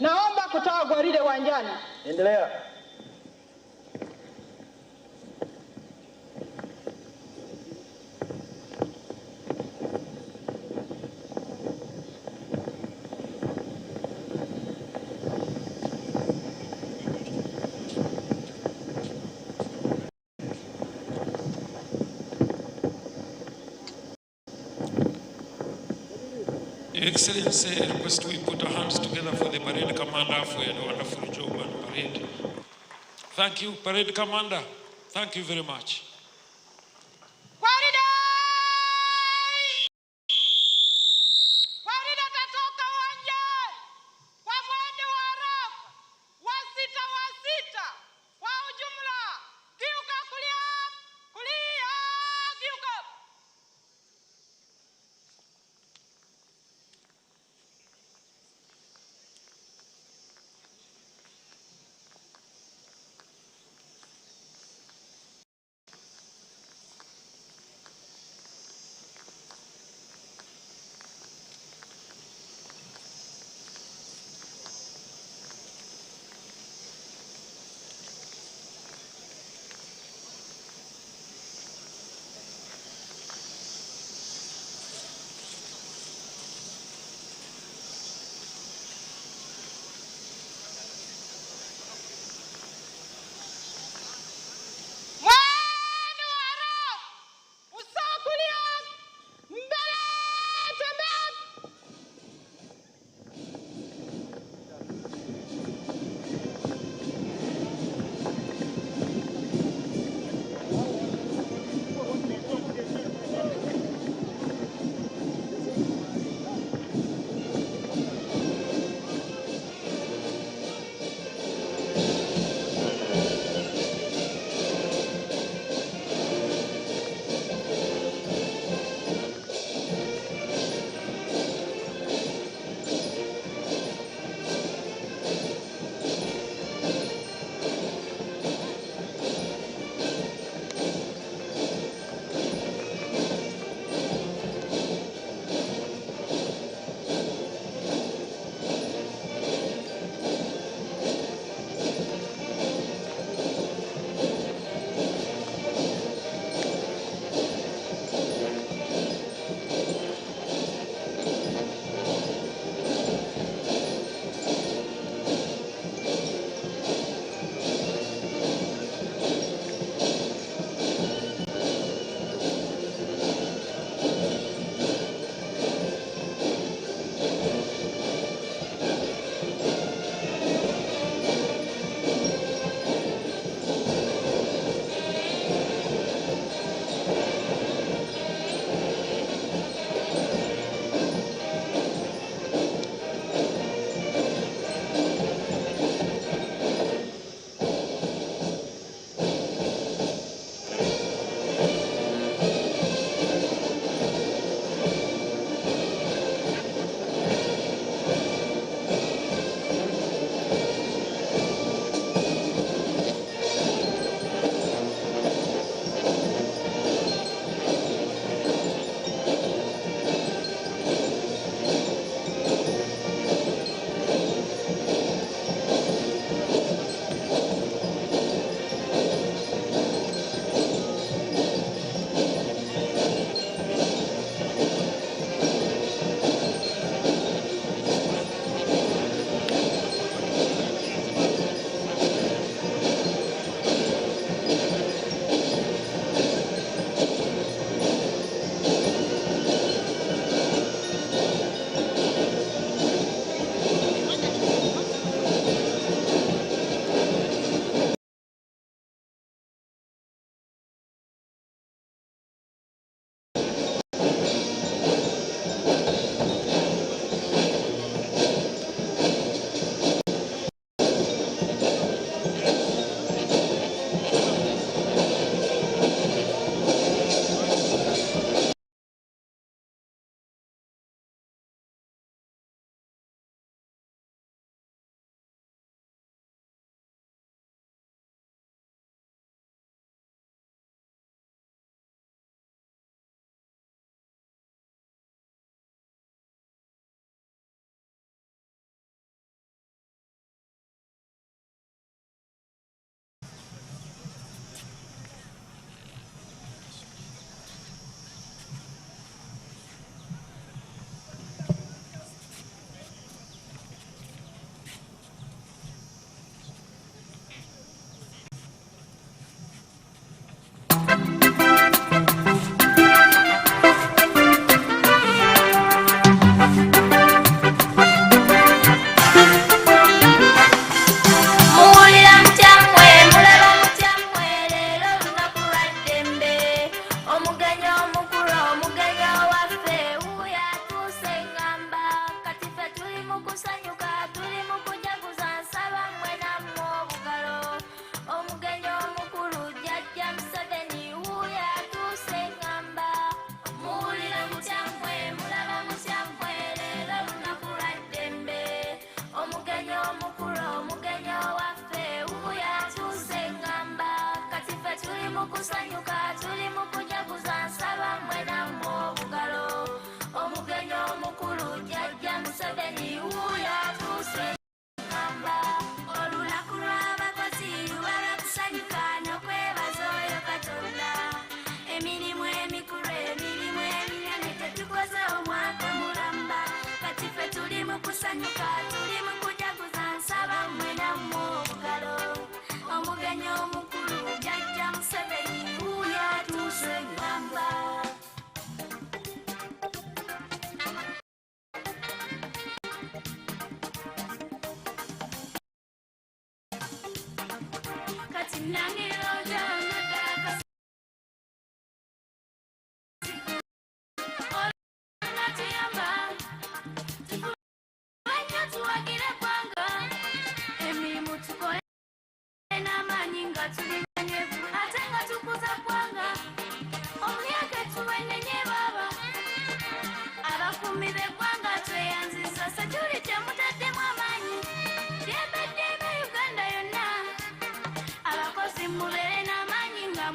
Naomba kutoa gwaride uwanjani. Endelea. Excellency, I request we put our hands together for the parade commander for a wonderful job on parade. Thank you, parade commander. Thank you very much.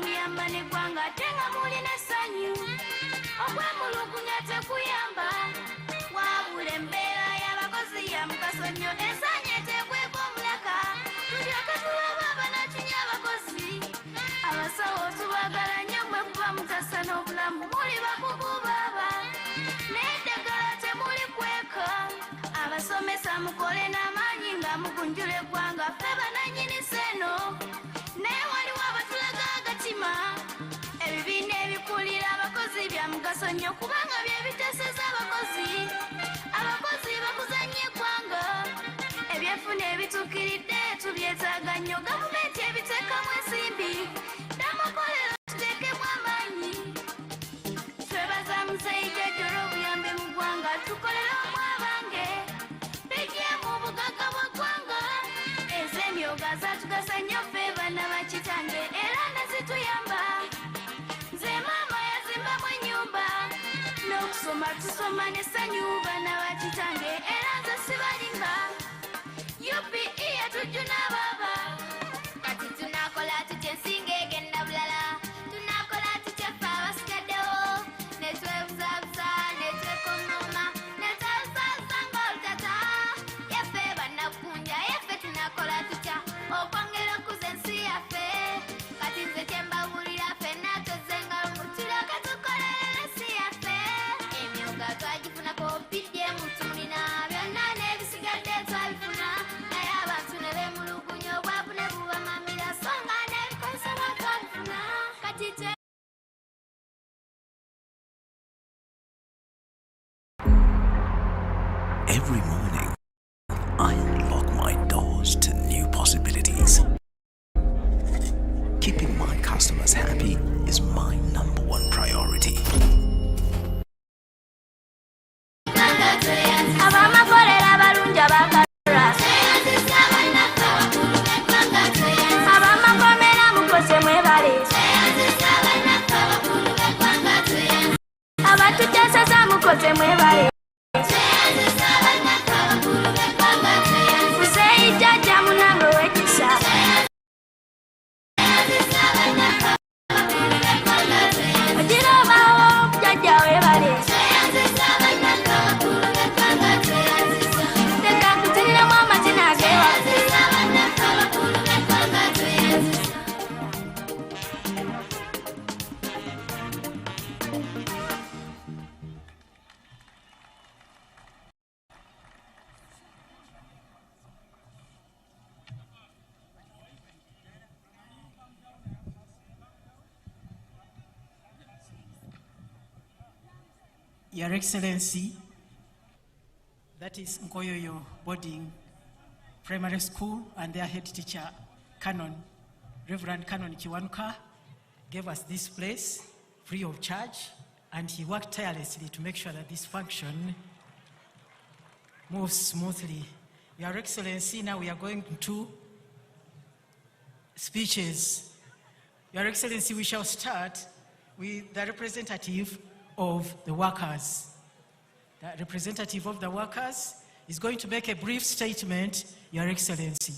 muyamba n'eggwanga ate nga mulina essanyu okwemulugunya tekuyamba wabula embeera y'abakozi ya mugaso nnyo ensaanya eteekweko omulaka tulyoke tulaba abanatunya abakozi abasawo tubagala nnyo mwe kuba mutassa n'obulamu muli bakugu baaba n'eddagala temuli kweka abasomesa mukole n'amaanyi nga mugunjula eggwanga ffe banannyini seno naye waliwo abatulaga agatima ebibiina ebikulira abakozi bya mugaso nnyo kubanga bye biteeseza abakozi bakuzannya eggwanga ebyefuna ebituukiridde tubyetaaga nnyo gavumenti ebiteekamu ensimbi namukolero tuteekemu amaanyi twebaza muzeeyi olw'obuyambi mu ggwanga tukolere omwabange bijje mu bugagga bwa ggwanga ez'emyoga zaatugasa nnyo ffe baana bakitange era ne zituyamba nze maama yazimbamu ennyumba n'okusoma tusoma n'essanyu baana bakitange era nze sibalimba UPE yatujjuna baba kati tunakola tutya ensinga egenda bulala tunakola tutya ffe abasigaddewo netwebuzabuza netwekomoma netwebuzabuza ng'olutata yaffe bannakunja yaffe tunakola tutya okwongera okuza ensi yaffe kati nze kyembawulira ffenna tozenga tulyoke tukolere ensi yaffe emyoga twagifunako bidyemu tulina byonna n'ebisigadde twabifuna naye abantu ne beemulugunya obwavu ne bubamamira so nga n'ebikozesebwa twabifuna kati Every morning, I unlock my doors to new possibilities. Keeping my customers happy is my number one priority. abamakolera abalungi abakalula abamakomera mukose mwebale abatujasaza mukose mwebale muzeeyi jjajja munange wekisa ogira obaawo jjajja webale leka nkutiriramu amazina ag'ewaffe Your Excellency, that is Nkoyoyo Boarding Primary School, and their head teacher, Canon, Reverend Canon Kiwanuka, gave us this place free of charge, and he worked tirelessly to make sure that this function moves smoothly. Your Excellency, now we are going to speeches. Your Excellency, we shall start with the representative of the workers. The representative of the workers is going to make a brief statement, Your Excellency.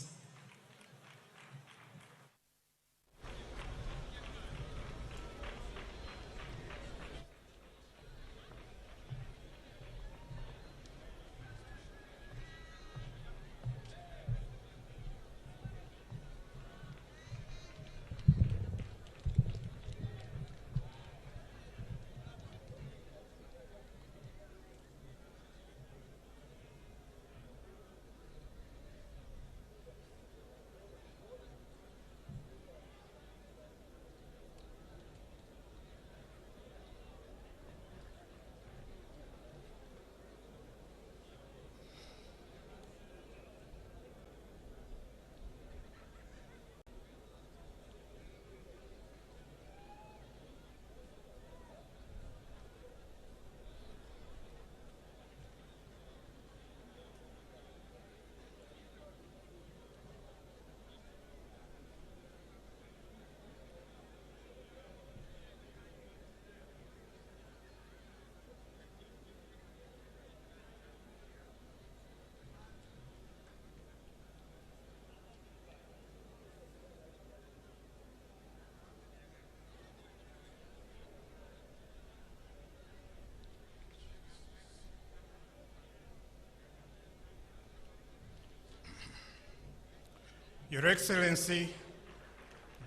Your Excellency,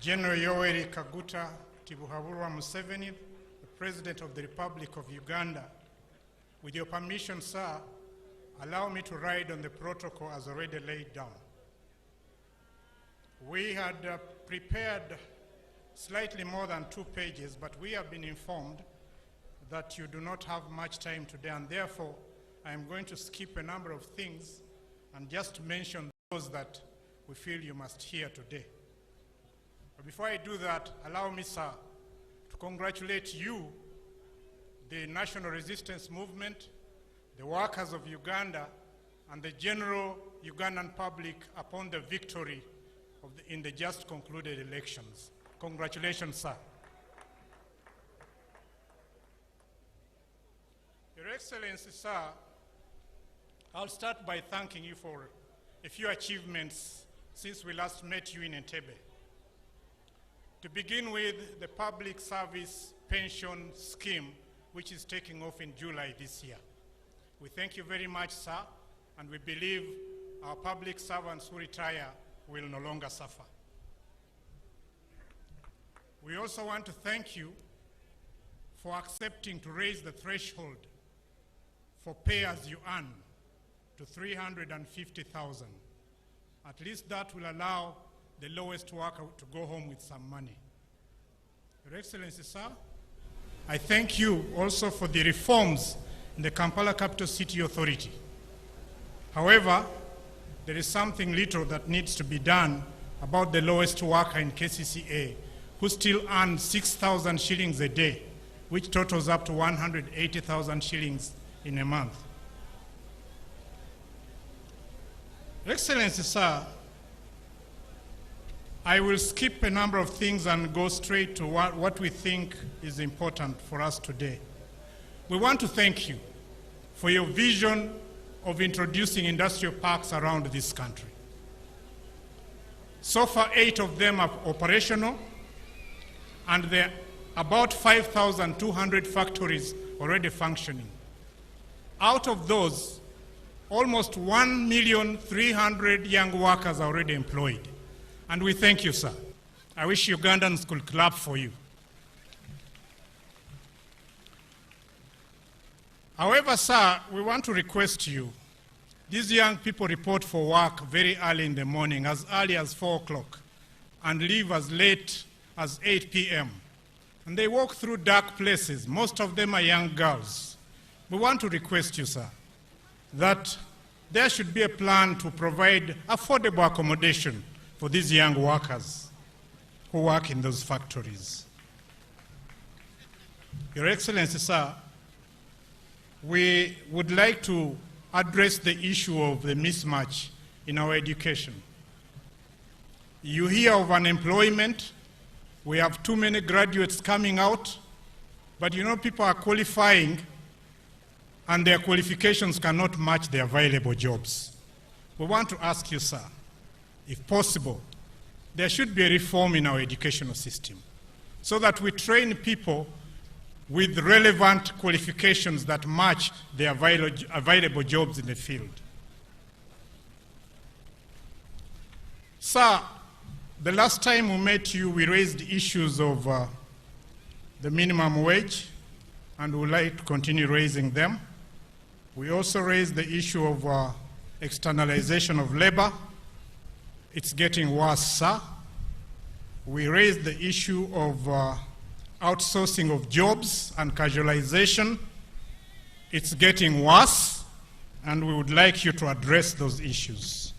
General Yoweri Kaguta Tibuhaburwa Museveni, the President of the Republic of Uganda. With your permission, sir, allow me to ride on the protocol as already laid down. We had prepared slightly more than 2 pages, but we have been informed that you do not have much time today, and therefore I am going to skip a number of things and just mention those that we feel you must hear today. But before I do that, allow me, sir, to congratulate you, the National Resistance Movement, the workers of Uganda, and the general Ugandan public upon the victory in the just concluded elections. Congratulations, sir. Your Excellency, sir, I'll start by thanking you for a few achievements since we last met you in Entebbe. To begin with, the public service pension scheme, which is taking off in July this year. We thank you very much, sir, and we believe our public servants who retire will no longer suffer. We also want to thank you for accepting to raise the threshold for pay as you earn to $350,000. At least that will allow the lowest worker to go home with some money. Your Excellency, sir, I thank you also for the reforms in the Kampala Capital City Authority. However, there is something little that needs to be done about the lowest worker in KCCA, who still earns 6,000 shillings a day, which totals up to 180,000 shillings in a month. Excellency, sir, I will skip a number of things and go straight to what we think is important for us today. We want to thank you for your vision of introducing industrial parks around this country. So far, 8 of them are operational, and there are about 5,200 factories already functioning. Out of those, almost 1,300,000 young workers are already employed. And we thank you, sir. I wish Ugandans could clap for you. However, sir, we want to request you. These young people report for work very early in the morning, as early as 4 o'clock, and leave as late as 8 p.m. And they walk through dark places. Most of them are young girls. We want to request you, sir, that there should be a plan to provide affordable accommodation for these young workers who work in those factories. Your Excellency, sir, we would like to address the issue of the mismatch in our education. You hear of unemployment. We have too many graduates coming out, but you know, people are qualifying and their qualifications cannot match the available jobs. We want to ask you, sir, if possible, there should be a reform in our educational system so that we train people with relevant qualifications that match the available jobs in the field. Sir, the last time we met you, we raised issues of the minimum wage, and we would like to continue raising them. We also raised the issue of externalization of labor. It's getting worse, sir. We raised the issue of outsourcing of jobs and casualization. It's getting worse, and we would like you to address those issues.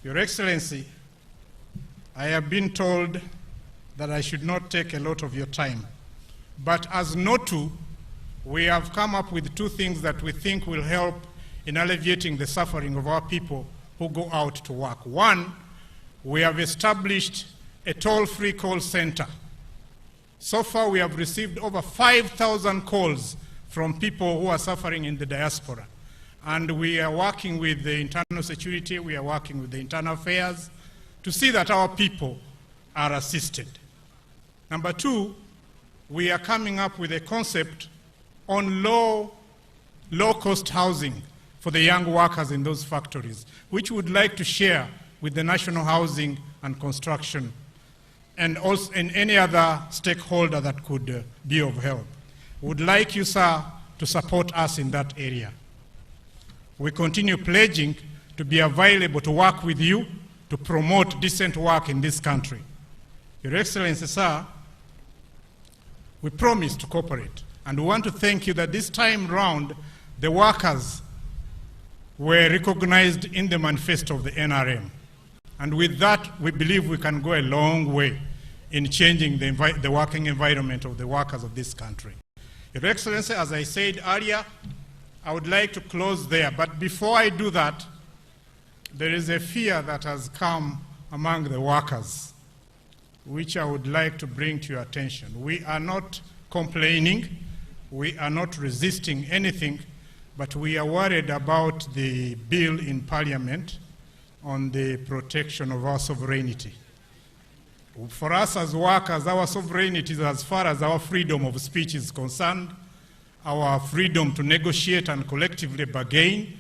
Your Excellency, I have been told that I should not take a lot of your time, but as NOTU, we have come up with 2 things that we think will help in alleviating the suffering of our people who go out to work. One, we have established a toll-free call center. So far, we have received over 5,000 calls from people who are suffering in the diaspora. And we are working with the internal security, we are working with the internal affairs to see that our people are assisted. Number 2, we are coming up with a concept on low-cost housing for the young workers in those factories, which we would like to share with the National Housing and Construction and also in any other stakeholder that could be of help. We would like you, sir, to support us in that area. We continue pledging to be available to work with you to promote decent work in this country. Your Excellency, sir, we promise to cooperate, and we want to thank you that this time round the workers were recognized in the manifesto of the NRM. And with that, we believe we can go a long way in changing the working environment of the workers of this country. Your Excellency, as I said earlier, I would like to close there. But before I do that, there is a fear that has come among the workers, which I would like to bring to your attention. We are not complaining. We are not resisting anything, but we are worried about the bill in Parliament on the protection of our sovereignty. For us as workers, our sovereignty is as far as our freedom of speech is concerned, our freedom to negotiate and collectively bargain.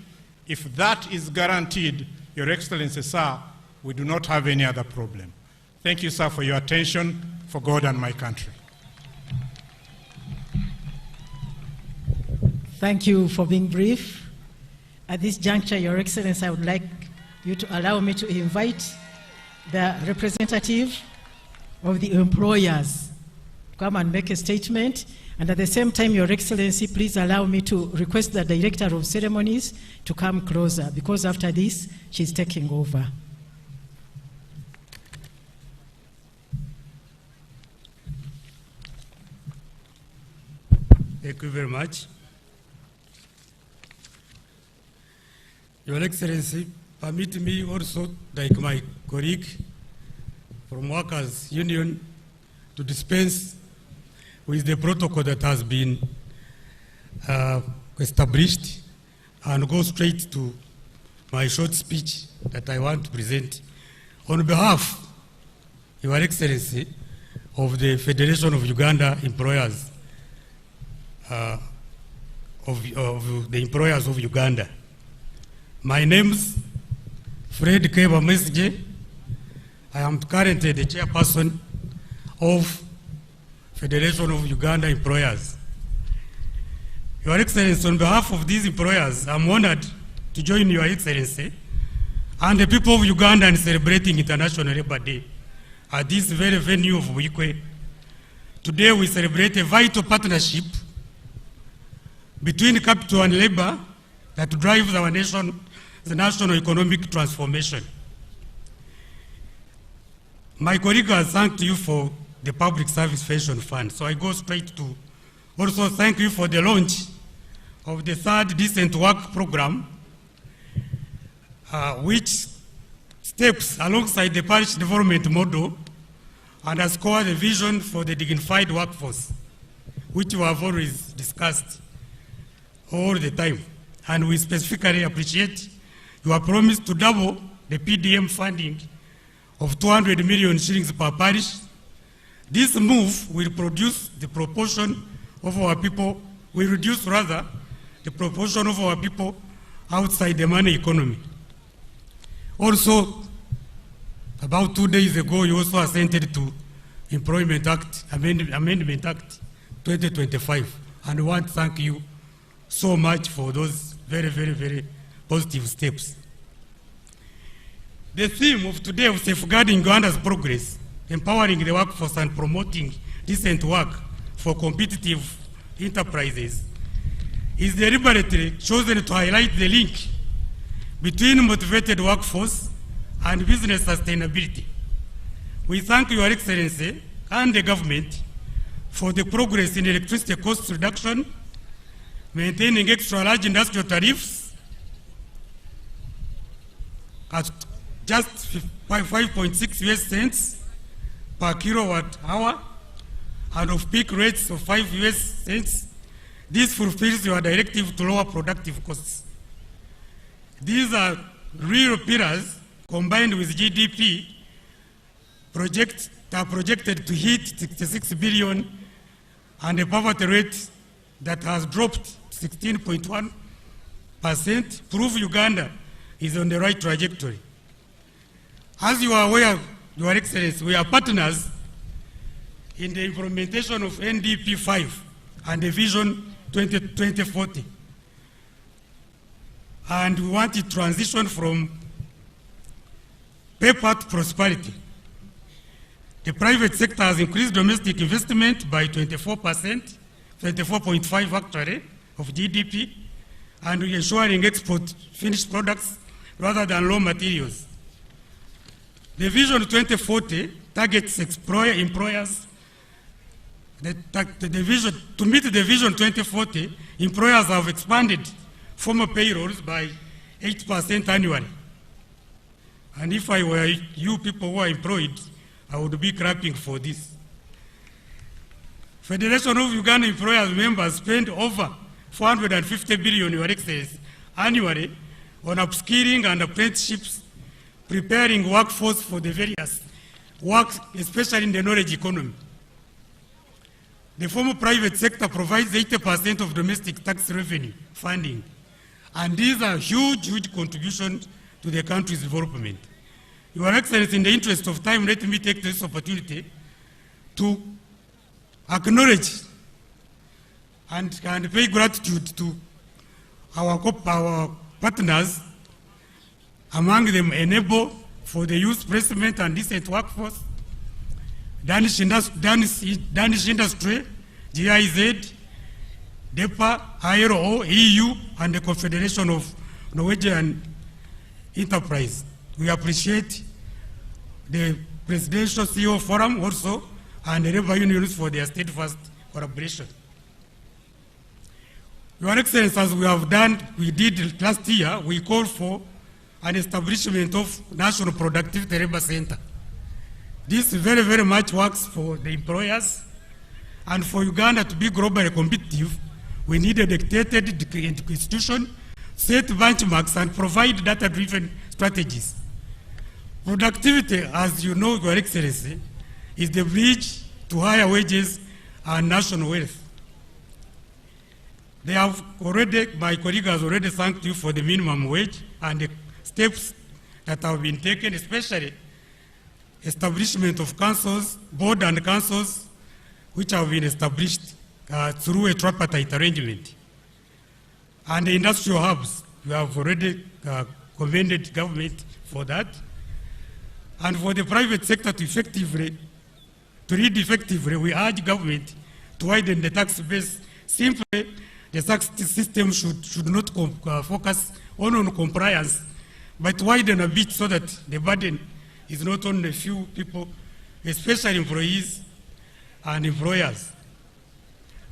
If that is guaranteed, Your Excellency, sir, we do not have any other problem. Thank you, sir, for your attention, for God and my country. Thank you for being brief. At this juncture, Your Excellency, I would like you to allow me to invite the representative of the employers to come and make a statement. And at the same time, Your Excellency, please allow me to request the Director of Ceremonies to come closer, because after this, she's taking over. Thank you very much. Your Excellency, permit me also, like my colleague from Workers' Union, to dispense with the protocol that has been established and go straight to my short speech that I want to present on behalf, Your Excellency, of the Federation of Uganda Employers, of the Employers of Uganda. My name's Fred Keba Mesje. I am currently the chairperson of Federation of Uganda Employers. Your Excellency, on behalf of these employers, I'm honored to join Your Excellency and the people of Uganda in celebrating International Labour Day at this very venue of Wikwe. Today we celebrate a vital partnership between capital and labor that drives our nation, the national economic transformation. My colleague has thanked you for the Public Service Pension Fund, so I go straight to also thank you for the launch of the third Decent Work Program, which steps alongside the parish development model and has core the vision for the dignified workforce, which we have always discussed all the time. And we specifically appreciate your promise to double the PDM funding of 200 million shillings per parish. This move will reduce the proportion of our people outside the money economy. Also, about 2 days ago, you also assented to Employment Act, Amendment Act 2025, and I want to thank you so much for those very, very, very positive steps. The theme of today of safeguarding Uganda's progress, empowering the workforce and promoting decent work for competitive enterprises, is deliberately chosen to highlight the link between motivated workforce and business sustainability. We thank Your Excellency and the government for the progress in electricity cost reduction, maintaining extra large industrial tariffs at just 5.6 US cents per kilowatt hour and of peak rates of 5 US cents. This fulfills your directive to lower productive costs. These are real pillars combined with GDP projects that are projected to hit 66 billion and a poverty rate that has dropped 16.1 prove Uganda is on the right trajectory. As you are aware, Your Excellency, we are partners in the implementation of NDP 5 and the Vision 2040. And we want to transition from paper to prosperity. The private sector has increased domestic investment by 24%, 24.5% actually, of GDP, and we're ensuring export finished products rather than raw materials. The Vision 2040 targets employers. To meet the Vision 2040, employers have expanded former payrolls by 8% annually. And if I were you people who are employed, I would be clapping for this. Federation of Uganda Employers members spend over 450 billion, Your Excellency, annually on upskilling and apprenticeships, preparing workforce for the various works, especially in the knowledge economy. The former private sector provides 80% of domestic tax revenue funding, and these are huge contributions to the country's development. Your Excellency, in the interest of time, let me take this opportunity to acknowledge and pay gratitude to our partners, among them Enable for the youth placement and decent workforce, Danish Industry, GIZ, DEPA, ILO, EU, and the Confederation of Norwegian Enterprise. We appreciate the Presidential CEO Forum also and the labor unions for their steadfast collaboration. Your Excellency, as we did last year, we called for an establishment of National Productivity Labor Center. This very much works for the employers, and for Uganda to be globally competitive, we need a dedicated institution, set benchmarks, and provide data-driven strategies. Productivity, as you know, Your Excellency, is the bridge to higher wages and national wealth. My colleague has already thanked you for the minimum wage and the steps that have been taken, especially establishment of councils, board and councils, which have been established through a tripartite arrangement. And the industrial hubs, we have already commended government for that. And for the private sector to lead effectively, we urge government to widen the tax base. Simply, the tax system should not focus only on compliance, but widen a bit so that the burden is not on a few people, especially employees and employers.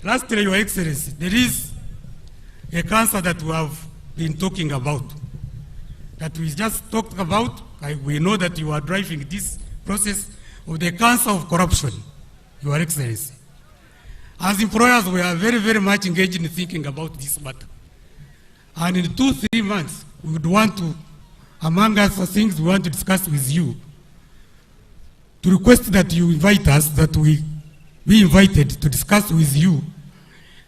Lastly, Your Excellency, there is a cancer that we have been talking about, that we just talked about. We know that you are driving this process of the cancer of corruption, Your Excellency. As employers, we are very much engaged in thinking about this matter. And in 2-3 months, we would want to, among other things we want to discuss with you, to request that you invite us, that we be invited to discuss with you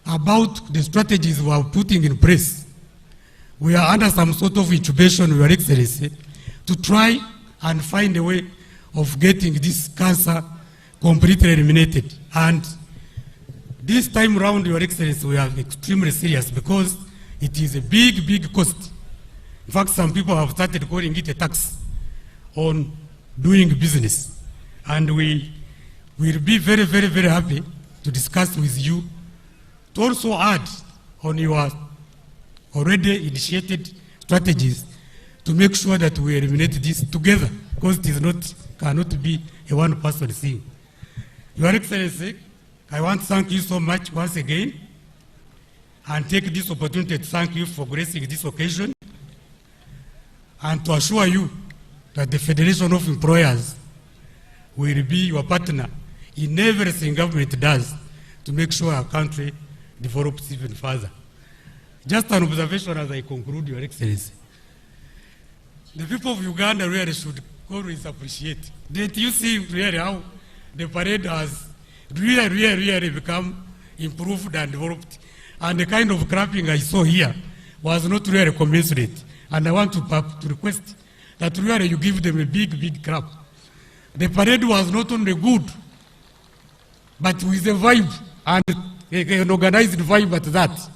about the strategies we are putting in place. We are under some sort of incubation, Your Excellency, to try and find a way of getting this cancer completely eliminated. And this time around, Your Excellency, we are extremely serious because it is a big cost. In fact, some people have started calling it a tax on doing business. And we will be very happy to discuss with you, to also add on your already initiated strategies to make sure that we eliminate this together, because it cannot be a one-person thing. Your Excellency, I want to thank you so much once again, and take this opportunity to thank you for gracing this occasion, and to assure you that the Federation of Employers will be your partner in everything government does to make sure our country develops even further. Just an observation as I conclude, Your Excellency. The people of Uganda really should always appreciate. Did you see really how the parade has really become improved and developed? And the kind of clapping I saw here was not really commensurate. And I want to request that really you give them a big clap. The parade was not only good, but with a vibe and an organized vibe at that.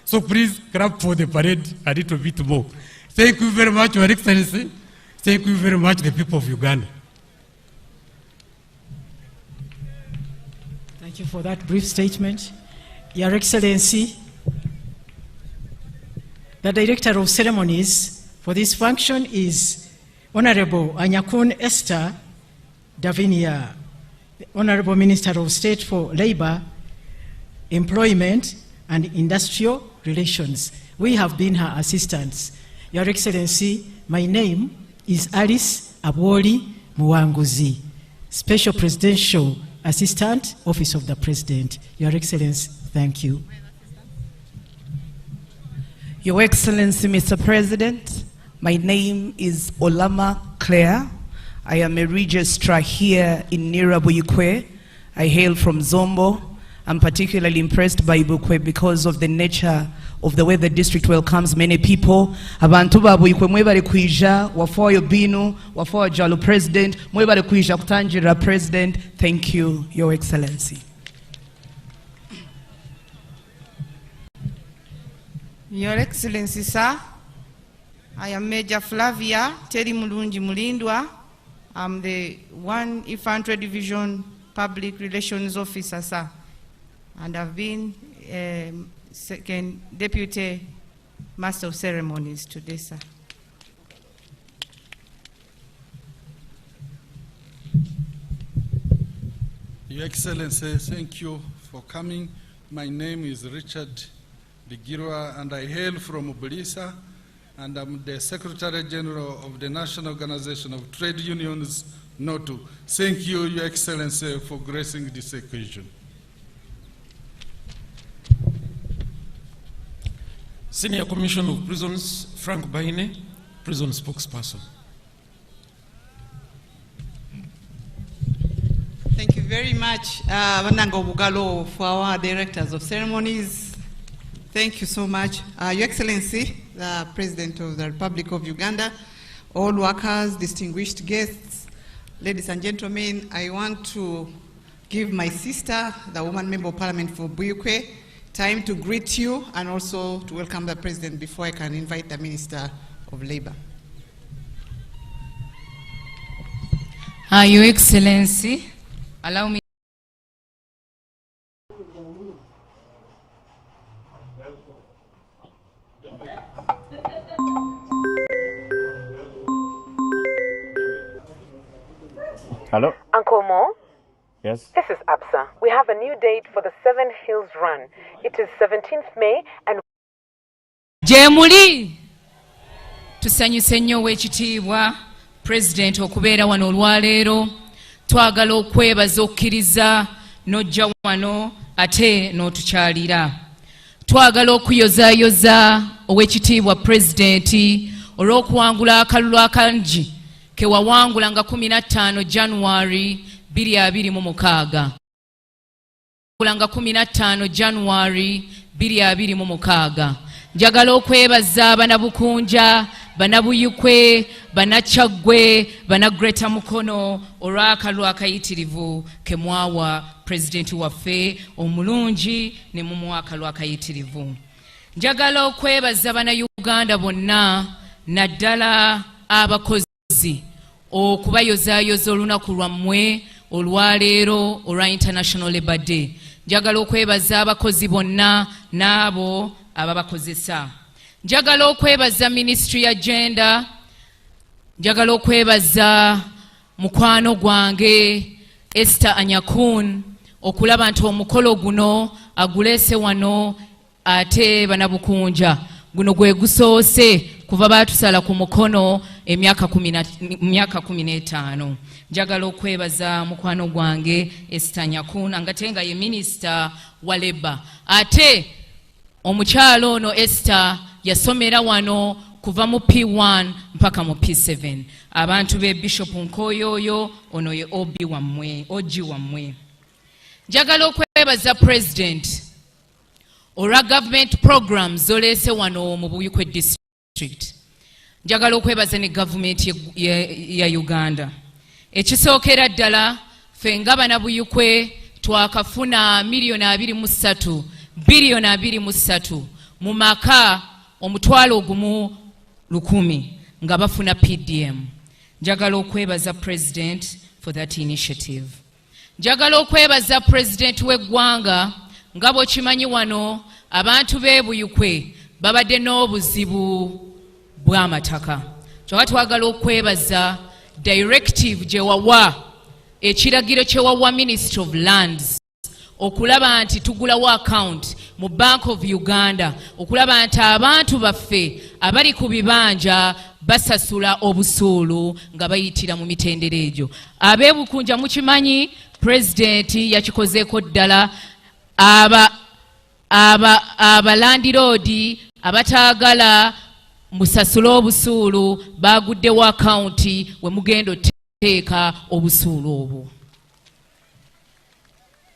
So please clap for the parade a little bit more. Thank you very much, Your Excellency. Thank you very much, the people of Uganda. Thank you for that brief statement. Your Excellency, the Director of Ceremonies for this function is Honorable Anyakun Esther Davinia, the Honorable Minister of State for Labor, Employment and Industrial Relations. We have been her assistants. Your Excellency, my name is Alice Abwoli Muwanguzi, Special Presidential Assistant, Office of the President. Your Excellency, thank you. Your Excellency, Mr. President, my name is Olama Claire. I am a registrar here in Nirabuyukwe. I hail from Zombo. I'm particularly impressed by Bukwe because of the nature of the way the district welcomes many people. Abantu babuyukwe mwebale kuija wafoyo binu wafoyo jalo president mwebale kuija kutanjira president. Thank you, Your Excellency. Your Excellency, sir, I am Major Flavia Teri Mulungi Mulindwa. I'm the 1 Infantry Division Public Relations Officer, sir. And I've been second Deputy Master of Ceremonies today, sir. Your Excellency, thank you for coming. My name is Richard Bigirwa, and I hail from Bulisa, and I'm the Secretary General of the National Organization of Trade Unions, NOTU. Thank you, Your Excellency, for gracing this occasion. Senior Commissioner of Prisons, Frank Baine, Prison Spokesperson. Thank you very much, Wanango Bugalo, for our Directors of Ceremonies. Thank you so much. Your Excellency, the President of the Republic of Uganda, all workers, distinguished guests, ladies and gentlemen, I want to give my sister, the woman member of Parliament for Buyukwe, time to greet you and also to welcome the President before I can invite the Minister of Labor. Your Excellency, allow me. Hello? Uncle Mo? Yes? This is Absa. We have a new date for the Seven Hills Run. It is 17th May and... Jemuli! Tusanyuse nnyo w'ekitiibwa President okubeera wano olwaleero. Twagala okwebaza okkiriza n'ojja wano ate n'otukyalira. Twagala okuyozaayoza ow'ekitiibwa President olw'okuwangula akalulu akangi ke wawangula nga 15 January 2026. Kulanga 15 January 2026. Njagala okwebaza banabukunja, banabuyukwe, banakyagwe, banagreta mukono olw'akalulu akayitirivu ke mwawa President waffe omulungi ne mumuwa akalulu akayitirivu. Njagala okwebaza bannayuganda bonna naddala abakozi okubayozaayoza olunaku lwammwe olwaleero olwa International Labour Day. Njagala okwebaza abakozi bonna n'abo ababakozesa. Njagala okwebaza Ministry ya Gender. Njagala okwebaza mukwano gwange Esther Anyakun okulaba nti omukolo guno aguleese wano ate banabukunja. Guno gwe gusoose kuva baatusala ku mukono emyaka 15. Njagala okwebaza mukwano gwange Esther Anyakun ngatenga ye Minister wa Labor. Ate omukyalo ono Esther yasomera wano kuva mu P1 mpaka mu P7. Abantu be Bishop Nkoyoyo ono ye obi wammwe, oji wammwe. Njagala okwebaza President olwa government programs zoleese wano mu Buyikwe district. Njagala okwebaza ne government ya Uganda. Ekisookera ddala ffe nga bannabuyikwe twakafuna $23 billion mu maka $1,100,000 nga bafuna PDM. Njagala okwebaza President for that initiative. Njagala okwebaza President w'eggwanga nga bw'okimanyi wano abantu b'e Buyikwe babadde n'obuzibu bw'amataka. Kyokka twagala okwebaza directive gye wawa, ekiragiro kye wawa Ministry of Lands okulaba nti tugulawo account mu Bank of Uganda okulaba nti abantu baffe abali ku bibanja basasula obusuulu nga bayitira mu mitendera egyo. Ab'ebukunja mukimanyi President yakikozeeko ddala abalandiroodi abataagala musasula obusuulu baguddewo akawunti we mugenda oteeka obusuulu obwo.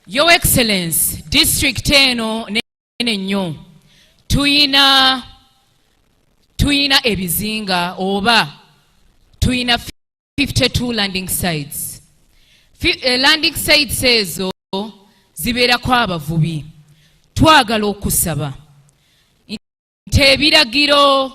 Your Excellency, district eno nene nnyo. Tuyina ebizinga oba tuyina 52 landing sites. Landing sites ezo zibeerako abavubi. Twagala okusaba nti ebiragiro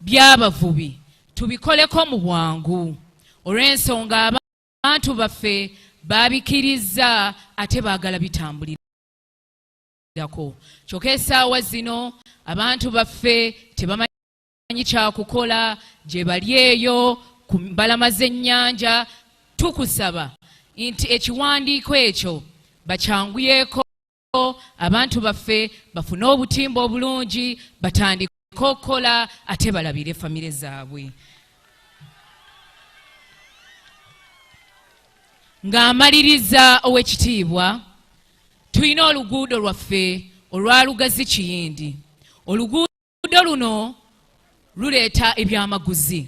by'abavubi tubikoleko mu bwangu olw'ensonga abantu baffe baabikiriza ate baagala bitambulirako. Kyokka essaawa zino abantu baffe tebamanyi kyakukola gye bali eyo ku mbalama z'ennyanja. Tukusaba nti ekiwandiiko ekyo bakyanguyeko abantu baffe bafune obutimba obulungi batandike okukola ate balabire famire zaabwe. Ng'amaliriza ow'ekitiibwa, tulina oluguudo lwaffe olwa Lugazi Kiyindi. Oluguudo luno luleeta ebyamaguzi.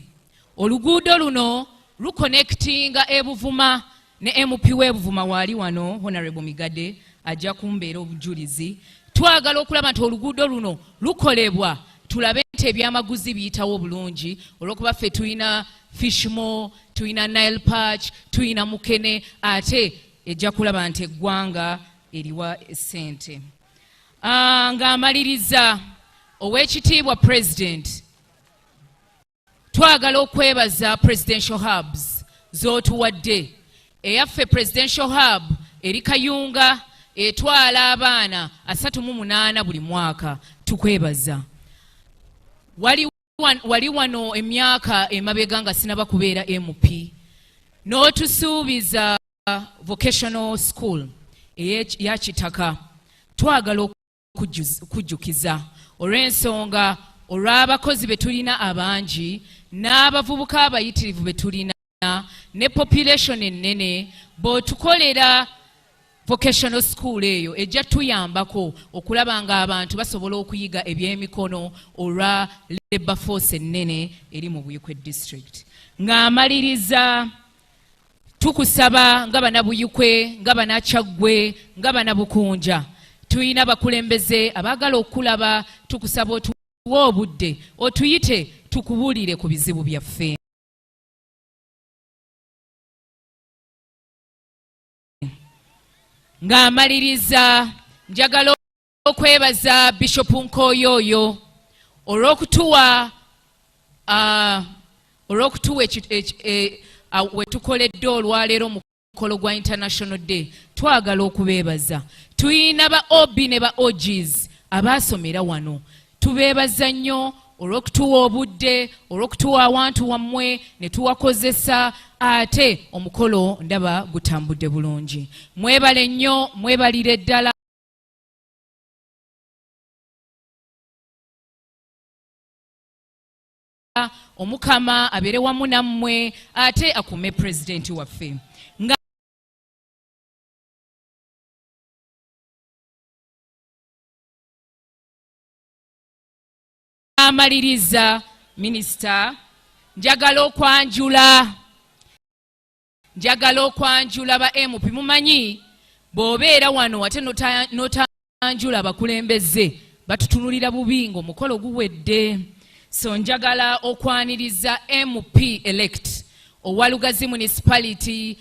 Oluguudo luno luconnectinga Ebuvuma ne MP w'Ebuvuma waali wano Honorable Migade ajja kumbeera obujulizi. Twagala okulaba nti oluguudo luno lukolebwa tulabe nti ebyamaguzi biyitawo bulungi olw'okuba ffe tulina Fishmo, tuyina Nile Patch, tuyina Mukene ate ejja kulaba nti eggwanga eriwa essente. Ng'amaliriza ow'ekitiibwa President, twagala okwebaza presidential hubs z'otuwadde. Eyaffe presidential hub eri Kayunga etwala abaana 38 buli mwaka. Tukwebaza. Wali wano emyaka emabega nga sinaba kubeera MP n'otusuubiza vocational school eya Kitaka. Twagala okujjukiza olw'ensonga olw'abakozi be tulina abangi n'abavubuka abayitirivu be tulina ne population ennene. Bw'otukolera vocational school eyo ejja tuyambako okulaba nga abantu basobola okuyiga ebyemikono olwa labor force ennene eri mu Buyikwe district. Ng'amaliriza tukusaba nga bannabuyikwe, nga bannakyagwe, nga bannabukunja, tuyina bakulembeze abaagala okulaba. Tukusaba otuwe obudde otuyite tukubuulire ku bizibu byaffe. Ng'amaliriza njagala okwebaza Bishop Nkoyoyo olw'okutuwa wetukoledde olwaleero mu mukolo gwa International Day. Twagala okubeebaza. Tuyina ba OB ne ba OGs abaasomera wano. Tubeebaza nnyo olw'okutuwa obudde, olw'okutuwa awantu wammwe ne tuwakozesa ate omukolo ndaba gutambudde bulungi. Mwebale nnyo, mwebalire ddala. Omukama abeere wamu nammwe ate akume President waffe. Amaliriza Minister, njagala okwanjula ba MP. Mumanyi bw'obeera wano ate notanjula abakulembeze batutunulira bubi ng'omukolo guwedde. So njagala okwaniriza MP elect Owalugazi municipality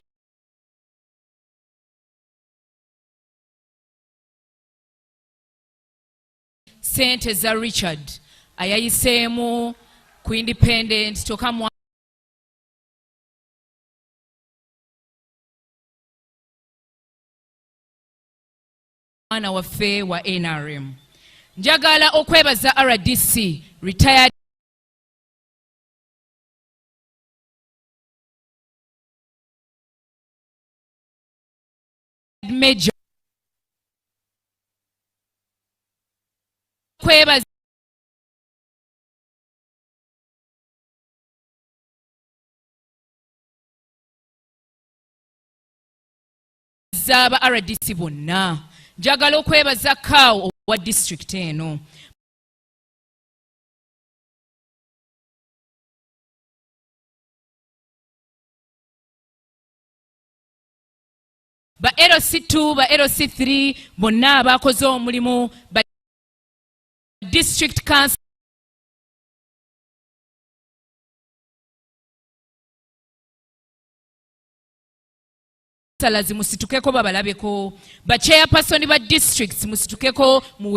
Sente za Richard ayayiseemu ku independent toka mwana waffe wa NRM. Njagala okwebaza RDC retired Major kwebaza aba RDC bonna. Njagala okwebaza Kaw wa district eno. Ba LC2 ba LC3 bonna abakoze omulimu ba district council musitukeko babalabeko, ba chairperson ba districts musitukeko mu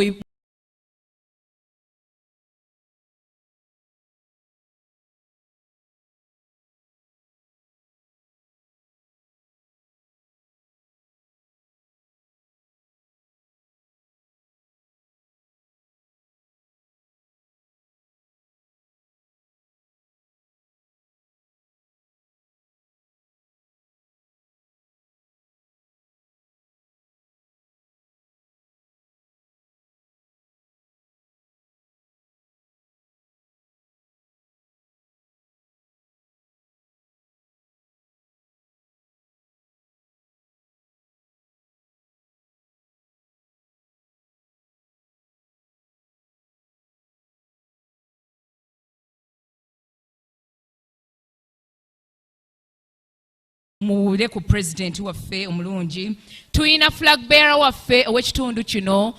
muwule ku president waffe omulungi. Tuyina flag bearer waffe ow'ekitundu kino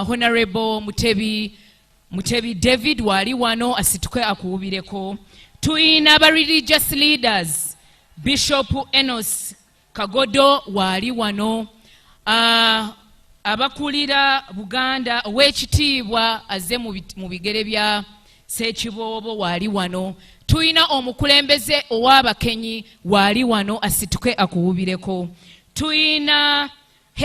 Honorable Mutebi David wali wano asituke akuwubireko. Tuyina ba religious leaders Bishop Enos Kagodo wali wano. Abakulira Buganda ow'ekitiibwa azze mu bigere bya Ssekiboobo wali wano. Tuyina omukulembeze ow'abakenyi wali wano asituke akuwubireko. Tuyina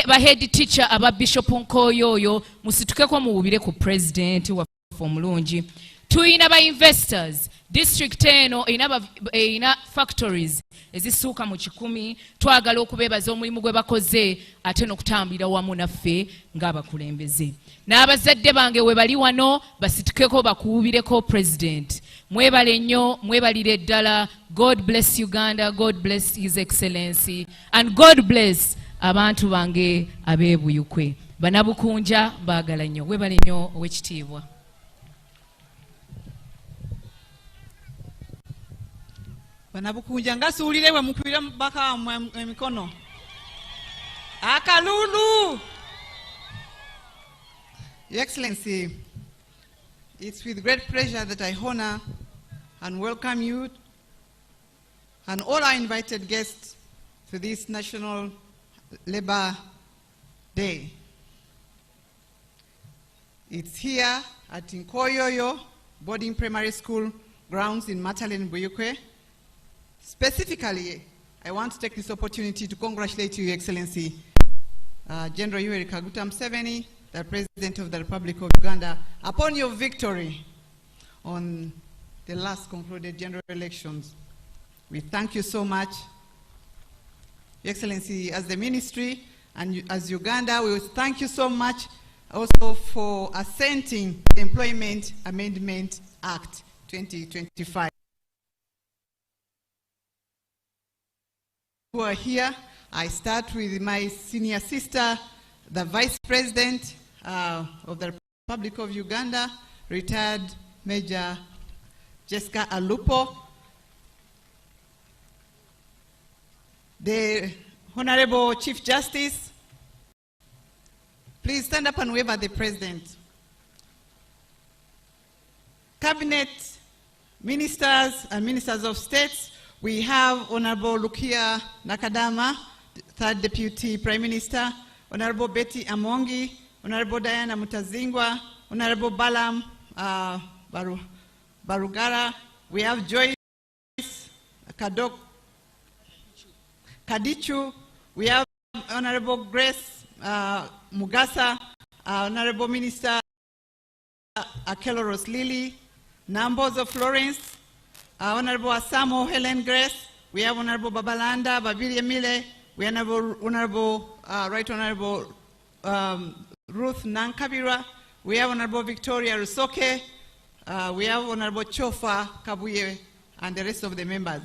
ba head teacher aba Bishop Nkoyoyo musitukeko muwubire ku president waffe omulungi. Tuyina ba investors district eno ina factories ezisuuka mu 100. Twagala okubeebaza omulimu gwe bakoze ate n'okutambulira wamu naffe ng'abakulembeze. N'abazadde bange we bali wano basitukeko bakuwubireko president. Mwebale nnyo, mwebalire ddala. God bless Uganda, God bless His Excellency, and God bless abantu bange ab'ebuyukwe. Banabukunja baagala nnyo, webale nnyo ow'ekitiibwa. Banabukunja ngasuulire bwe mukubira baka emikono. Akalulu! Your Excellency, it's with great pleasure that I honor and welcome you and all our invited guests to this National Labor Day. It's here at Nkoyoyo Boarding Primary School grounds in Matalen, Buyukwe. Specifically, I want to take this opportunity to congratulate you, Your Excellency, General Yoweri Kaguta Museveni, the President of the Republic of Uganda, upon your victory on the last concluded general elections. We thank you so much. Your Excellency, as the ministry and as Uganda, we thank you so much also for assenting the Employment Amendment Act 2025. Who are here, I start with my senior sister, the Vice President of the Republic of Uganda, retired Major Jessica Alupo, the Honorable Chief Justice. Please stand up and wave at the President. Cabinet Ministers and Ministers of State, we have Honorable Lukia Nakadama, Third Deputy Prime Minister, Honorable Betty Amongi, Honorable Diana Mutazingwa, Honorable Balam Barugara, we have Joyce Kadichu, we have Honorable Grace Mugasa, Honorable Minister Akelo Roslili, Nambozo Florence, Honorable Asamo Helen Grace, we have Honorable Babalanda Babiri Emile, we have Honorable Right Honorable Ruth Nankabira, we have Honorable Victoria Rusoke, we have Honorable Chofa Kabuye, and the rest of the members.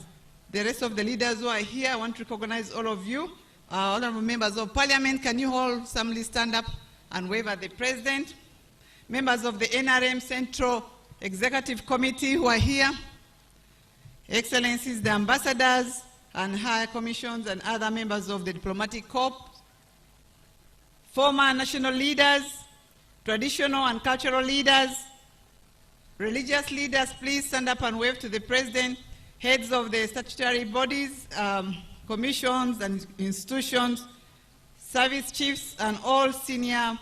The rest of the leaders who are here, I want to recognize all of you. Honorable members of Parliament, can you all solemnly stand up and wave at the President? Members of the NRM Central Executive Committee who are here, Excellencies, the ambassadors and high commissions and other members of the diplomatic corps, former national leaders, traditional and cultural leaders, religious leaders, please stand up and wave to the President, heads of the statutory bodies, commissions and institutions, service chiefs and all senior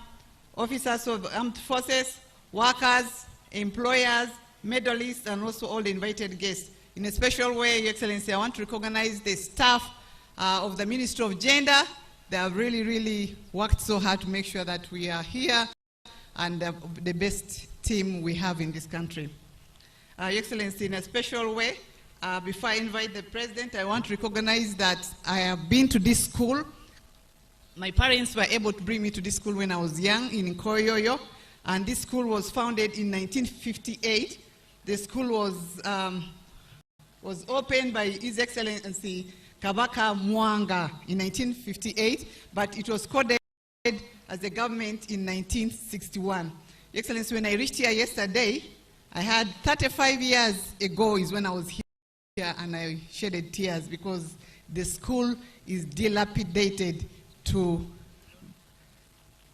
officers of the armed forces, workers, employers, medalists, and also all the invited guests. In a special way, Your Excellency, I want to recognize the staff of the Ministry of Gender. They have really, really worked so hard to make sure that we are here and the best team we have in this country. Your Excellency, in a special way, before I invite the President, I want to recognize that I have been to this school. My parents were able to bring me to this school when I was young in Nkoyoyo, and this school was founded in 1958. The school was opened by His Excellency Kabaka Mwanga in 1958, but it was coded as a government in 1961. Your Excellency, when I reached here yesterday, I had 35 years ago is when I was here, and I shedded tears because the school is dilapidated to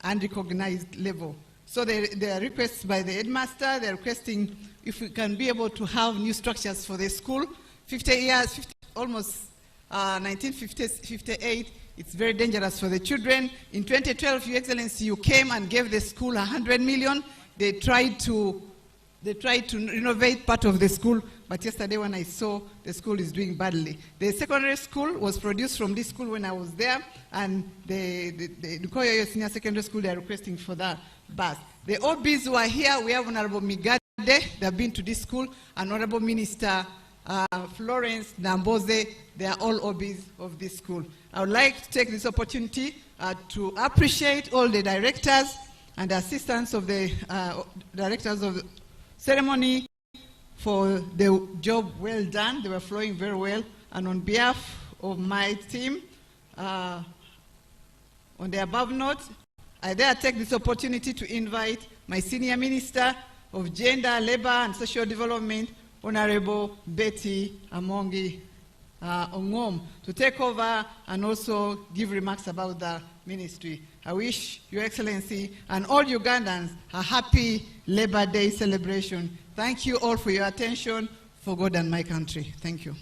unrecognized level. So there are requests by the headmaster, they're requesting if we can be able to have new structures for the school. 50 years, almost 1958, it's very dangerous for the children. In 2012, Your Excellency, you came and gave the school 100 million. They tried to renovate part of the school, but yesterday when I saw the school is doing badly. The secondary school was produced from this school when I was there, and the Nkoyoyo Senior Secondary School, they are requesting for that bus. The OBs who are here, we have Honorable Migade, they have been to this school, and Honorable Minister Florence Namboze, they are all OBs of this school. I would like to take this opportunity to appreciate all the directors and assistants of the directors of the ceremony for the job well done. They were flowing very well. And on behalf of my team, on the above note, I dare take this opportunity to invite my Senior Minister of Gender, Labor and Social Development, Honorable Betty Amongi Ongom, to take over and also give remarks about the ministry. I wish Your Excellency and all Ugandans a happy Labor Day celebration. Thank you all for your attention, for God and my country. Thank you.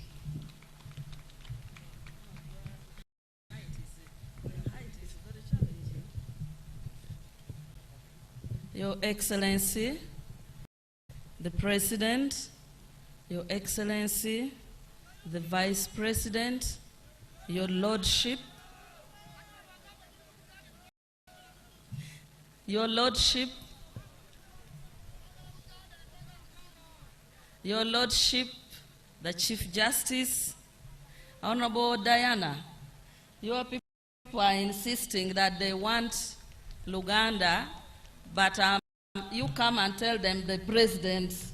Your Excellency, the President, Your Excellency, the Vice President, Your Lordship, Your Lordship, Your Lordship, the Chief Justice, Honorable Diana, your people are insisting that they want Luganda, but you come and tell them the president's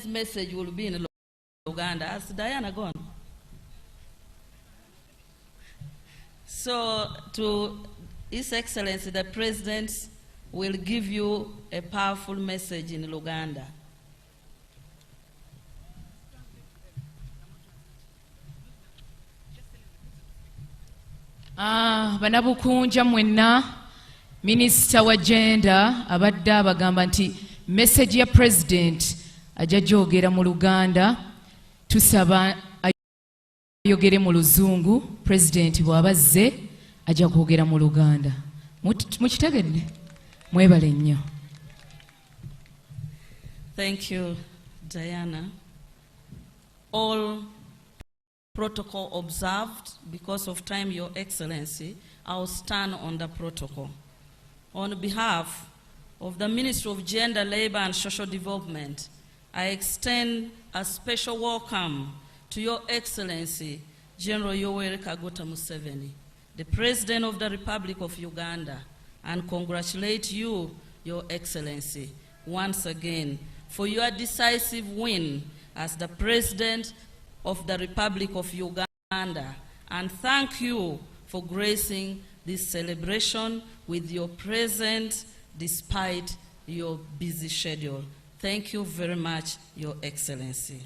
message will be in Luganda. Has Diana gone? So to His Excellency, the President will give you a powerful message in Luganda. Banabukunja mwenna, Minisita wa Gender abadde abagamba nti message ya President ajja gyogera mu Luganda, tusaba ayogere mu Luzungu. President bw'abazze ajja kwogera mu Luganda. Mukitegedde? Mwebale nnyo. Thank you, Diana. All protocol observed. Because of time, Your Excellency, I'll stand on the protocol. On behalf of the Ministry of Gender, Labor and Social Development, I extend a special welcome to Your Excellency, General Yoweri Kaguta Museveni, the President of the Republic of Uganda, and congratulate you, Your Excellency, once again for your decisive win as the President of the Republic of Uganda, and thank you for gracing this celebration with your presence despite your busy schedule. Thank you very much, Your Excellency.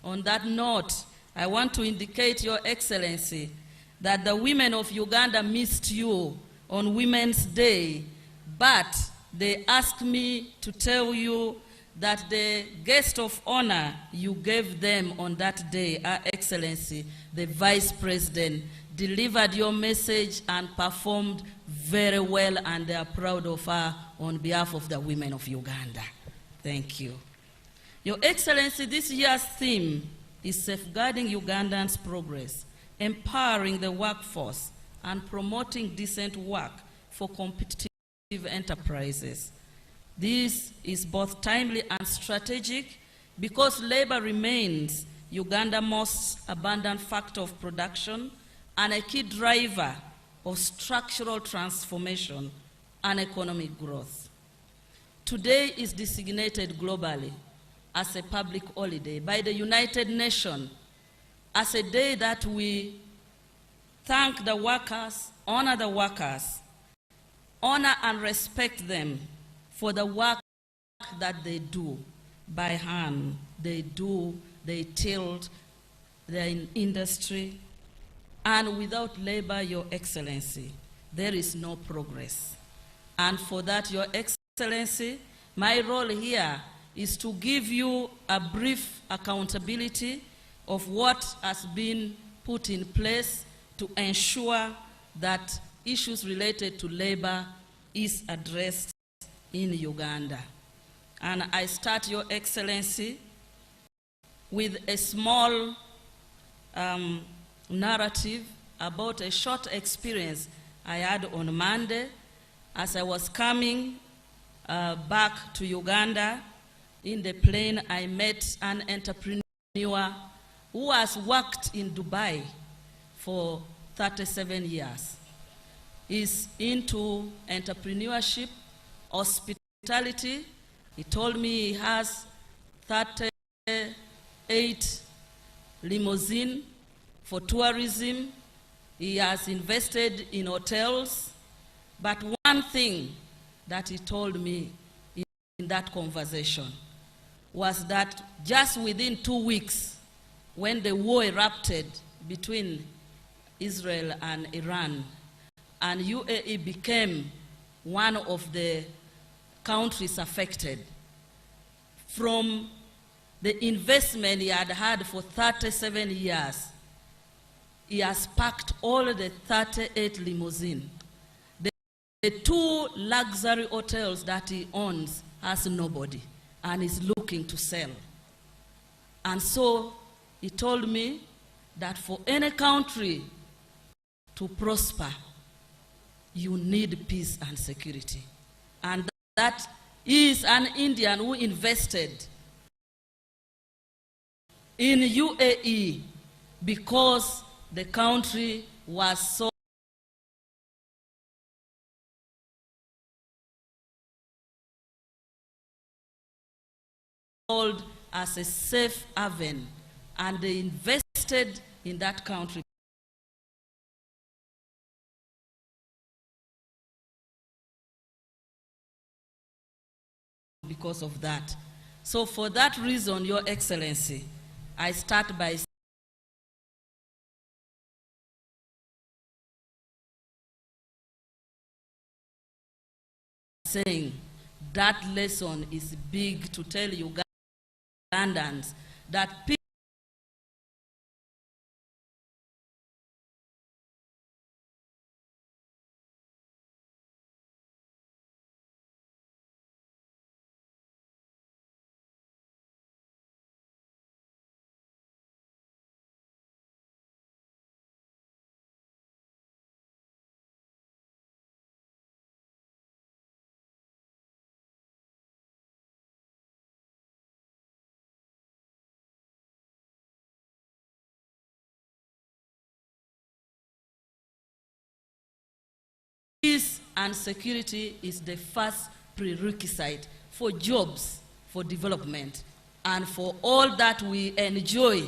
On that note, I want to indicate, Your Excellency, that the women of Uganda missed you on Women's Day, but they asked me to tell you that the guest of honor you gave them on that day, Her Excellency, the Vice President, delivered your message and performed very well, and they are proud of her on behalf of the women of Uganda. Thank you. Your Excellency, this year's theme is safeguarding Ugandans' progress, empowering the workforce, and promoting decent work for competitive enterprises. This is both timely and strategic because labor remains Uganda's most abundant factor of production and a key driver of structural transformation and economic growth. Today is designated globally as a public holiday by the United Nations as a day that we thank the workers, honor and respect them for the work that they do by hand. They tilt their industry, and without labor, Your Excellency, there is no progress. And for that, Your Excellency, my role here is to give you a brief accountability of what has been put in place to ensure that issues related to labor is addressed in Uganda. And I start, Your Excellency, with a small narrative about a short experience I had on Monday. As I was coming back to Uganda, in the plane I met an entrepreneur who has worked in Dubai for 37 years. He's into entrepreneurship, hospitality. He told me he has 38 limousines for tourism. He has invested in hotels. But one thing that he told me in that conversation was that just within 2 weeks, when the war erupted between Israel and Iran, and UAE became one of the countries affected, from the investment he had had for 37 years, he has packed all the 38 limousines. The 2 luxury hotels that he owns has nobody and is looking to sell. And so he told me that for any country to prosper, you need peace and security. And that is an Indian who invested in UAE because the country was sold as a safe haven, and they invested in that country because of that. So for that reason, Your Excellency, I start by saying that lesson is big to tell Ugandans that peace and security is the first prerequisite for jobs, for development, and for all that we enjoy,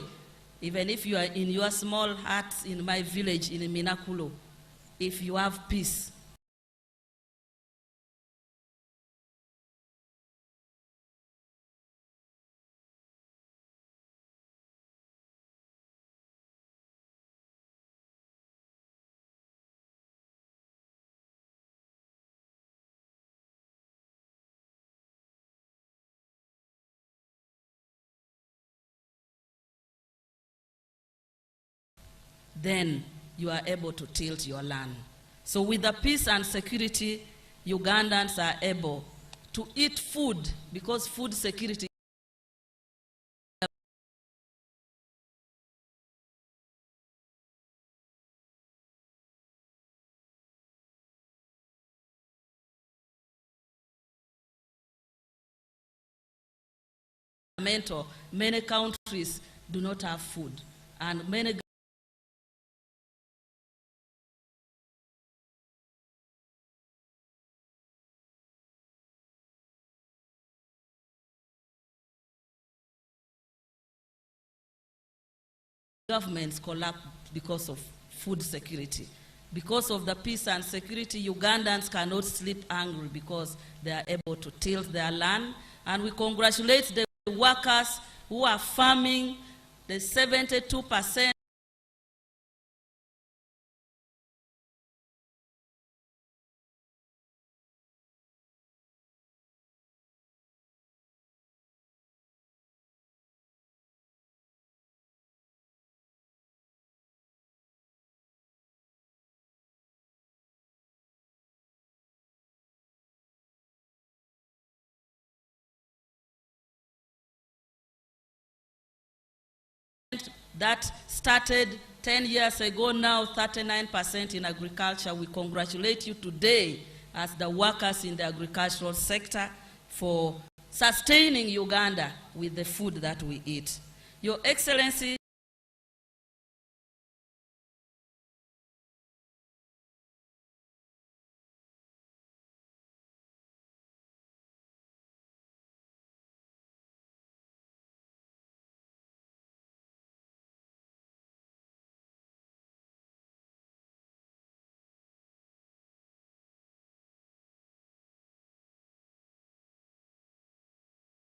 even if you are in your small hut in my village in Minakulo. If you have peace, then you are able to tilt your land. So with the peace and security, Ugandans are able to eat food, because food security many countries do not have food, and many governments collapse because of food security. Because of the peace and security, Ugandans cannot sleep hungry because they are able to tilt their land. And we congratulate the workers who are farming, the 72%. That started 10 years ago, now 39% in agriculture. We congratulate you today as the workers in the agricultural sector for sustaining Uganda with the food that we eat. Your Excellency,